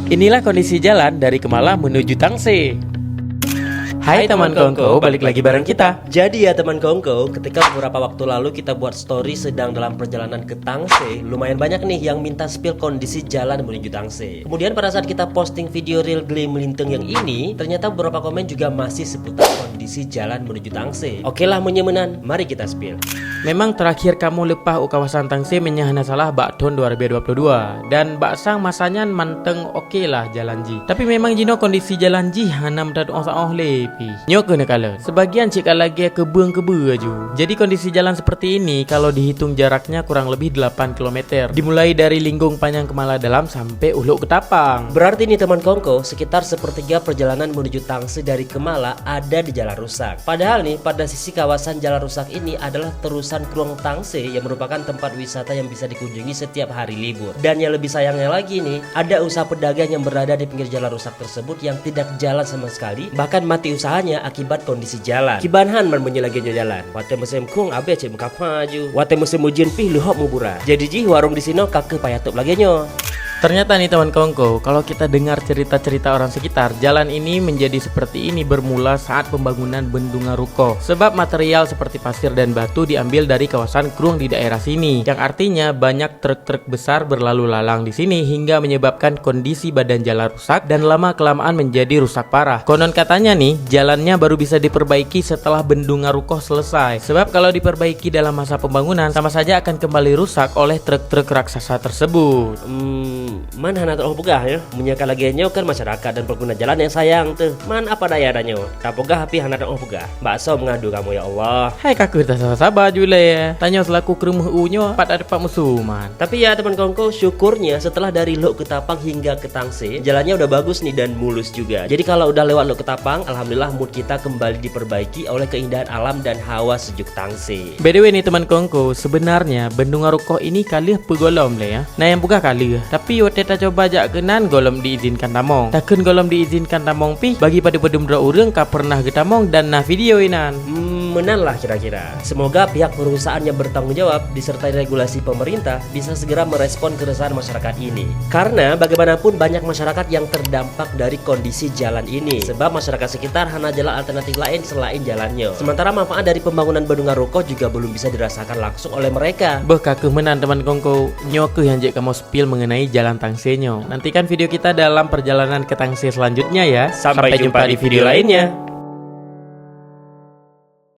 Inilah kondisi jalan dari Kemala menuju Tangse. Hai teman Kongko, balik lagi bareng kita. Jadi ya teman Kongko, ketika beberapa waktu lalu kita buat story sedang dalam perjalanan ke Tangse, lumayan banyak nih yang minta spill kondisi jalan menuju Tangse. Kemudian pada saat kita posting video real Glee Melintang yang ini, ternyata beberapa komen juga masih seputar kondisi jalan menuju Tangse. Oke lah menyemenan, mari kita spill. Memang terakhir kamu lepah u kawasan Tangse menyahana salah bak tahun 2022 dan bak sang masanya manteng oke lah jalan ji. Tapi memang jino kondisi jalan ji hanam dan osah lepi. Nyo kena kala. Sebagian cik lagi kebun-kebun aju. Jadi kondisi jalan seperti ini kalau dihitung jaraknya kurang lebih 8 km. Dimulai dari Linggung Panjang Kemala Dalam sampai Uluk Ketapang. Berarti nih teman Kongko, sekitar sepertiga perjalanan menuju Tangse dari Kemala ada di jalan rusak. Padahal nih pada sisi kawasan jalan rusak ini adalah terusan Krueng Tangse yang merupakan tempat wisata yang bisa dikunjungi setiap hari libur. Dan yang lebih sayangnya lagi nih, ada usaha pedagang yang berada di pinggir jalan rusak tersebut yang tidak jalan sama sekali, bahkan mati usahanya akibat kondisi jalan. Kibanhan man menyelaginya jalan. Wate musim kung abe cek muka maju. Wate musim ujian pih luhok mubura. Jadi ji warung di sini kakek payatup lagi nyo. Ternyata nih teman Kongko, kalau kita dengar cerita-cerita orang sekitar, jalan ini menjadi seperti ini bermula saat pembangunan Bendungan Ruko. Sebab material seperti pasir dan batu diambil dari kawasan Krueng di daerah sini, yang artinya banyak truk-truk besar berlalu lalang di sini hingga menyebabkan kondisi badan jalan rusak dan lama-kelamaan menjadi rusak parah. Konon katanya nih, jalannya baru bisa diperbaiki setelah Bendungan Ruko selesai. Sebab kalau diperbaiki dalam masa pembangunan, sama saja akan kembali rusak oleh truk-truk raksasa tersebut. Man hana terlalu pegah ya. Menyangka lagi kan masyarakat dan pengguna jalan yang sayang tuh. Man apa daya adanya. Tak pegah tapi hana terlalu pegah. Bakso mengadu kamu ya Allah. Hai kakak tak sabar jule ya. Tanya selaku kerumuh unyo pada dapat musuman. Tapi ya teman Kongko, syukurnya setelah dari Lok Ketapang hingga ke Tangse, jalannya udah bagus nih dan mulus juga. Jadi kalau udah lewat Lok Ketapang, alhamdulillah mood kita kembali diperbaiki oleh keindahan alam dan hawa sejuk Tangse. By the way nih teman Kongko, sebenarnya Bendungan Ruko ini kali pegolom lah ya. Nah yang buka kali, tapi waktu kita coba jak kenan golom diizinkan tamong. Takkan golom diizinkan tamong pi bagi pada pedum dua urang ka pernah getamong dan nah video inan. Menan lah kira-kira. Semoga pihak perusahaan yang bertanggung jawab disertai regulasi pemerintah bisa segera merespon keresahan masyarakat ini. Karena bagaimanapun banyak masyarakat yang terdampak dari kondisi jalan ini. Sebab masyarakat sekitar hanya jalan alternatif lain selain jalannya. Sementara manfaat dari pembangunan Bendungan Ruko juga belum bisa dirasakan langsung oleh mereka. Beh kakek menan teman Kongko, nyoke yang jek kamu spill mengenai jalan Tangse nyo. Nantikan video kita dalam perjalanan ke Tangse selanjutnya ya. Sampai jumpa di video lainnya.